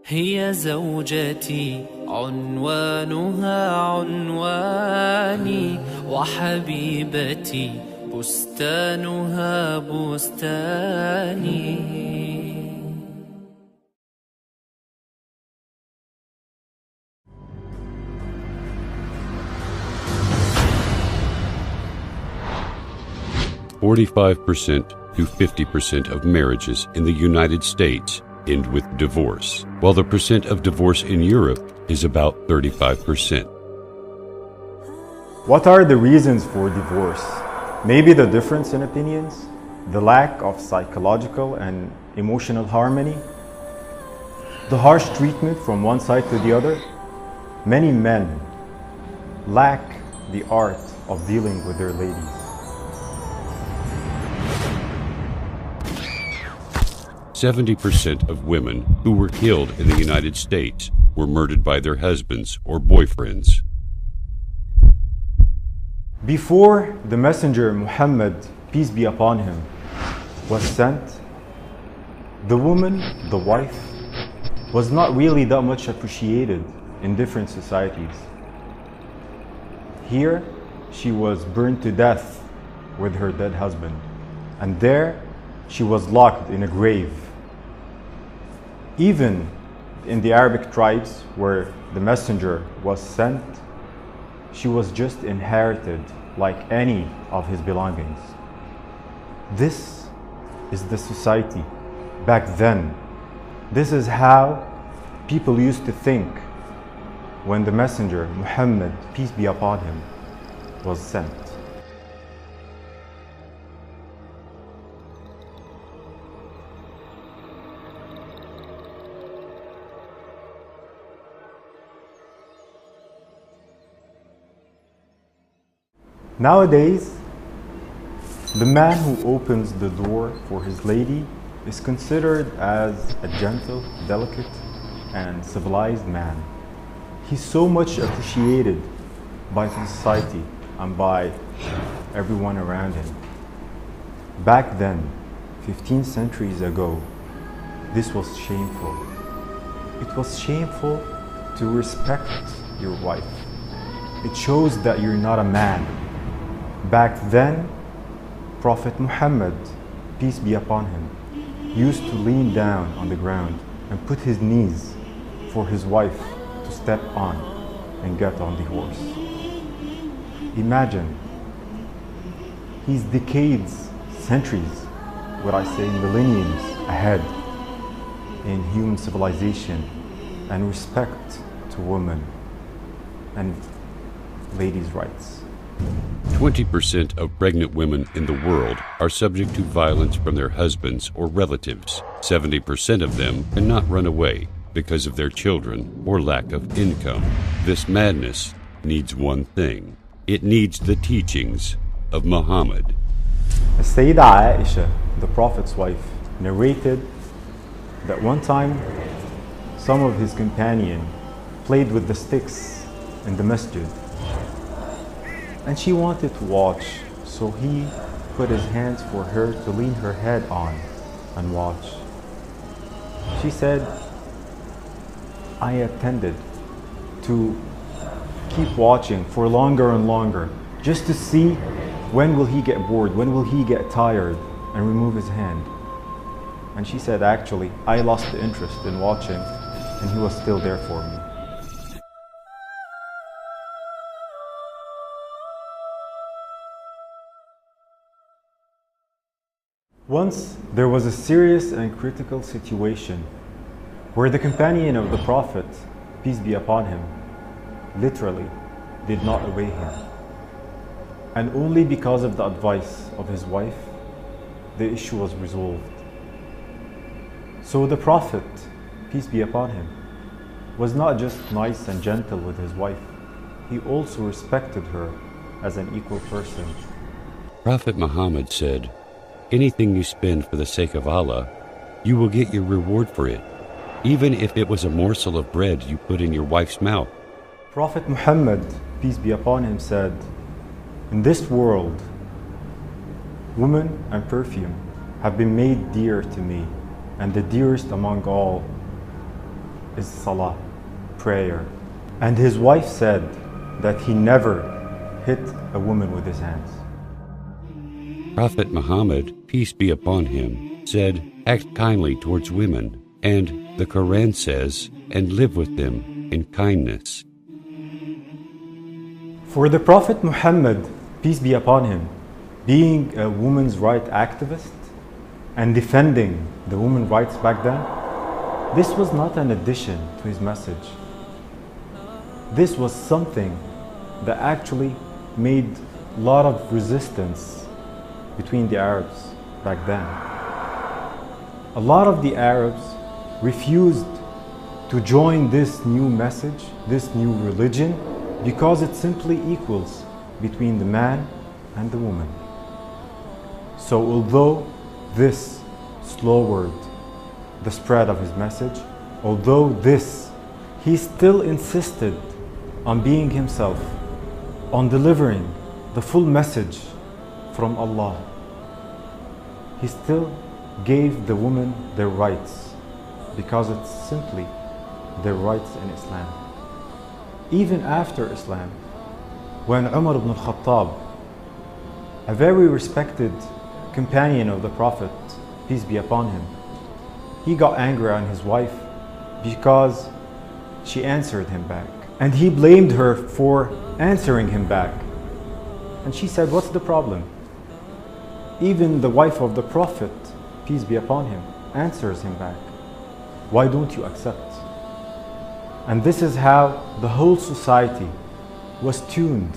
هي زوجتي عنوانها عنواني، وحبيبتي بستانها بستاني. 45% to 50% of marriages in the United States end with divorce, while the percent of divorce in Europe is about 35%. What are the reasons for divorce? Maybe the difference in opinions, the lack of psychological and emotional harmony, the harsh treatment from one side to the other. Many men lack the art of dealing with their ladies. 70% of women who were killed in the United States were murdered by their husbands or boyfriends. Before the messenger Muhammad, peace be upon him, was sent, the woman, the wife, was not really that much appreciated in different societies. Here, she was burned to death with her dead husband, and there she was locked in a grave. Even in the Arabic tribes where the messenger was sent, she was just inherited like any of his belongings. This is the society back then. This is how people used to think when the messenger Muhammad, peace be upon him, was sent. Nowadays, the man who opens the door for his lady is considered as a gentle, delicate, and civilized man. He's so much appreciated by society and by everyone around him. Back then, 15 centuries ago, this was shameful. It was shameful to respect your wife. It shows that you're not a man. Back then, Prophet Muhammad, peace be upon him, used to lean down on the ground and put his knees for his wife to step on and get on the horse. Imagine, he's decades, centuries, what I say millenniums ahead in human civilization and respect to women and ladies' rights. 20% of pregnant women in the world are subject to violence from their husbands or relatives. 70% of them cannot run away because of their children or lack of income. This madness needs one thing. It needs the teachings of Muhammad. Sayyidah Aisha, the Prophet's wife, narrated that one time some of his companions played with the sticks in the masjid. And she wanted to watch, so he put his hands for her to lean her head on and watch. She said, I attended to keep watching for longer and longer, just to see when will he get bored, when will he get tired and remove his hand. And she said, actually, I lost the interest in watching and he was still there for me. Once there was a serious and critical situation where the companion of the Prophet, peace be upon him, literally did not obey him. And only because of the advice of his wife, the issue was resolved. So the Prophet, peace be upon him, was not just nice and gentle with his wife, he also respected her as an equal person. Prophet Muhammad said, "Anything you spend for the sake of Allah, you will get your reward for it, even if it was a morsel of bread you put in your wife's mouth." Prophet Muhammad, peace be upon him, said, "In this world, woman and perfume have been made dear to me, and the dearest among all is salah, prayer." And his wife said that he never hit a woman with his hands. Prophet Muhammad, peace be upon him, said, "Act kindly towards women," and the Quran says, "And live with them in kindness." For the Prophet Muhammad, peace be upon him, being a women's rights activist and defending the women's rights back then, this was not an addition to his message. This was something that actually made a lot of resistance between the Arabs back then. A lot of the Arabs refused to join this new message, this new religion, because it simply equals between the man and the woman. So although this slowed the spread of his message, although this, he still insisted on being himself, on delivering the full message from Allah. He still gave the women their rights because it's simply their rights in Islam. Even after Islam, when Umar ibn al-Khattab, a very respected companion of the Prophet, peace be upon him, he got angry on his wife because she answered him back. And he blamed her for answering him back. And she said, "What's the problem?" Even the wife of the Prophet, peace be upon him, answers him back. Why don't you accept? And this is how the whole society was tuned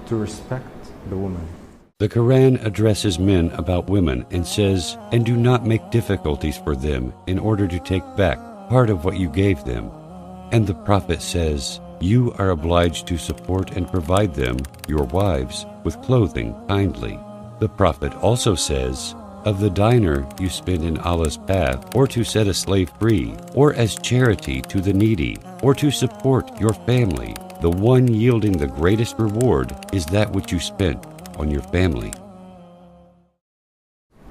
to respect the woman. The Quran addresses men about women and says, "And do not make difficulties for them in order to take back part of what you gave them." And the Prophet says, "You are obliged to support and provide them, your wives, with clothing kindly." The Prophet also says, "Of the dinar you spend in Allah's path, or to set a slave free, or as charity to the needy, or to support your family, the one yielding the greatest reward is that which you spent on your family."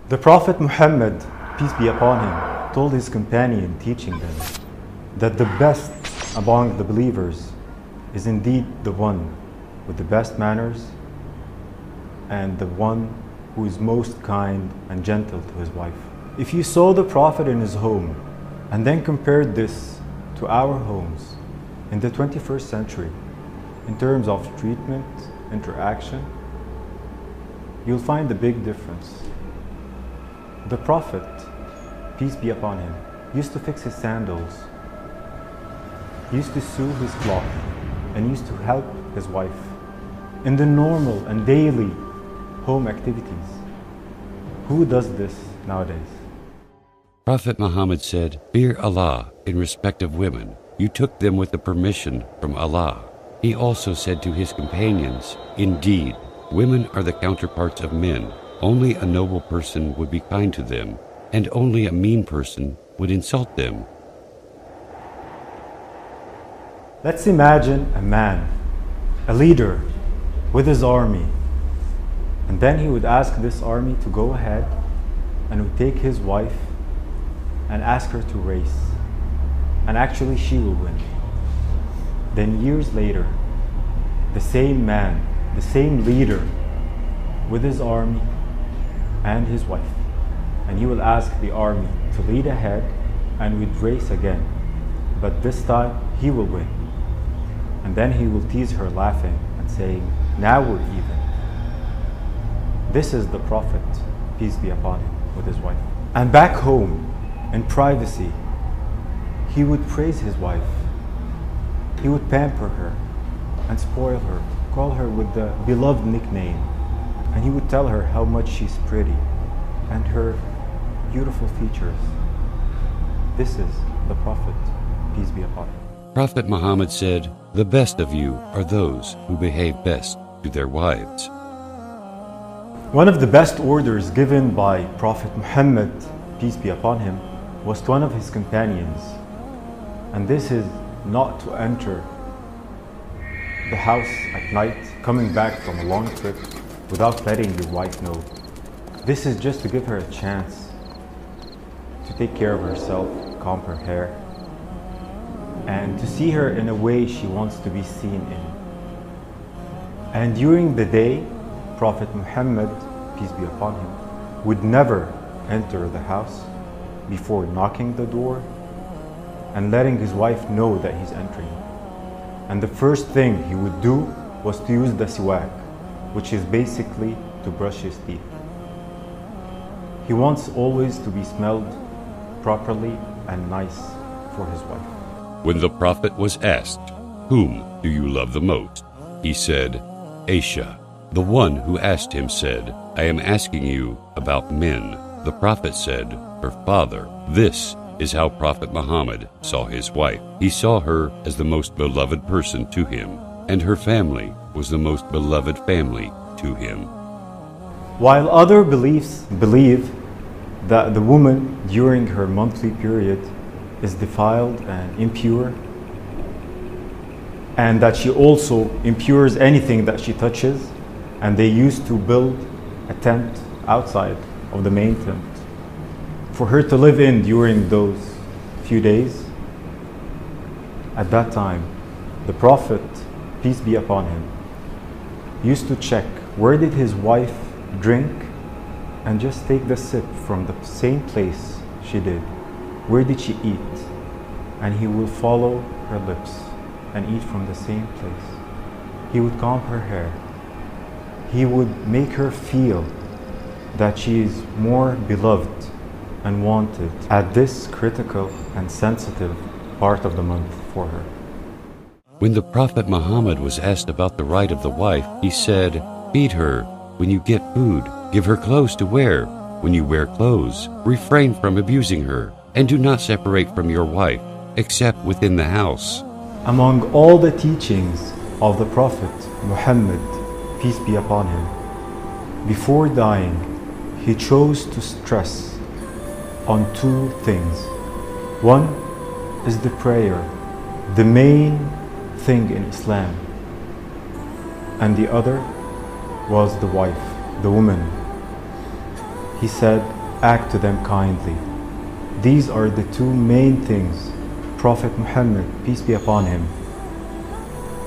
The Prophet Muhammad, peace be upon him, told his companion, teaching them, that the best among the believers is indeed the one with the best manners and the one who is most kind and gentle to his wife. If you saw the Prophet in his home and then compared this to our homes in the 21st century in terms of treatment, interaction, you'll find a big difference. The Prophet, peace be upon him, used to fix his sandals, used to sew his cloth, and used to help his wife in the normal and daily home activities. Who does this nowadays? Prophet Muhammad said, "Fear Allah in respect of women. You took them with the permission from Allah." He also said to his companions, "Indeed, women are the counterparts of men. Only a noble person would be kind to them, and only a mean person would insult them." Let's imagine a man, a leader with his army, and then he would ask this army to go ahead and would take his wife and ask her to race, and actually she will win. Then years later, the same man, the same leader with his army and his wife, and he will ask the army to lead ahead and would race again, but this time he will win. And then he will tease her, laughing and saying, "Now we're even." This is the Prophet, peace be upon him, with his wife. And back home, in privacy, he would praise his wife. He would pamper her. and spoil her, call her with the beloved nickname. And he would tell her how much she's pretty and her beautiful features. This is the Prophet, peace be upon him. Prophet Muhammad said, "The best of you are those who behave best to their wives." One of the best orders given by Prophet Muhammad, peace be upon him, was to one of his companions. And this is not to enter the house at night, coming back from a long trip without letting your wife know. This is just to give her a chance to take care of herself, comb her hair, and to see her in a way she wants to be seen in. And during the day, Prophet Muhammad, peace be upon him, would never enter the house before knocking the door and letting his wife know that he's entering. And the first thing he would do was to use the siwak, which is basically to brush his teeth. He wants always to be smelled properly and nice for his wife. When the Prophet was asked, "Whom do you love the most?" he said, "Aisha." The one who asked him said, "I am asking you about men." The Prophet said, "Her father." This is how Prophet Muhammad saw his wife. He saw her as the most beloved person to him, and her family was the most beloved family to him. While other beliefs believe that the woman during her monthly period is defiled and impure, and that she also impures anything that she touches, and they used to build a tent outside of the main tent for her to live in during those few days. At that time, the Prophet, peace be upon him, used to check where did his wife drink and just take the sip from the same place she did. Where did she eat? And he will follow her lips and eat from the same place. He would comb her hair. He would make her feel that she is more beloved and wanted at this critical and sensitive part of the month for her. When the Prophet Muhammad was asked about the right of the wife, he said, "Feed her when you get food, give her clothes to wear when you wear clothes, refrain from abusing her, and do not separate from your wife except within the house." Among all the teachings of the Prophet Muhammad, peace be upon him, before dying, he chose to stress on two things. One is the prayer, the main thing in Islam, and the other was the wife, the woman. He said, act to them kindly. These are the two main things Prophet Muhammad, peace be upon him,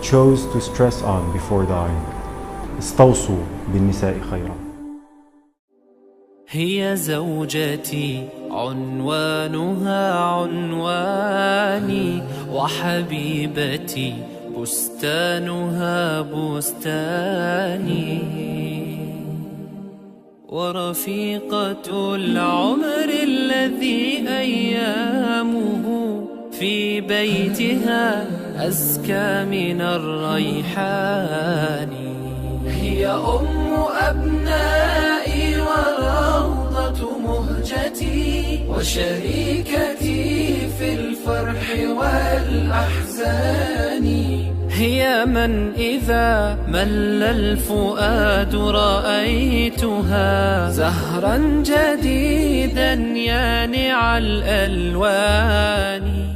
chose to stress on before dying. استوصوا بالنساء خيرا. هي زوجتي عنوانها عنواني وحبيبتي بستانها بستاني ورفيقة العمر الذي أيامه في بيتها أزكى من الريحان هي أم أبنائي وروضة مهجتي وشريكتي في الفرح والأحزان هي من إذا مل الفؤاد رأيتها زهرا جديدا يانع الألوان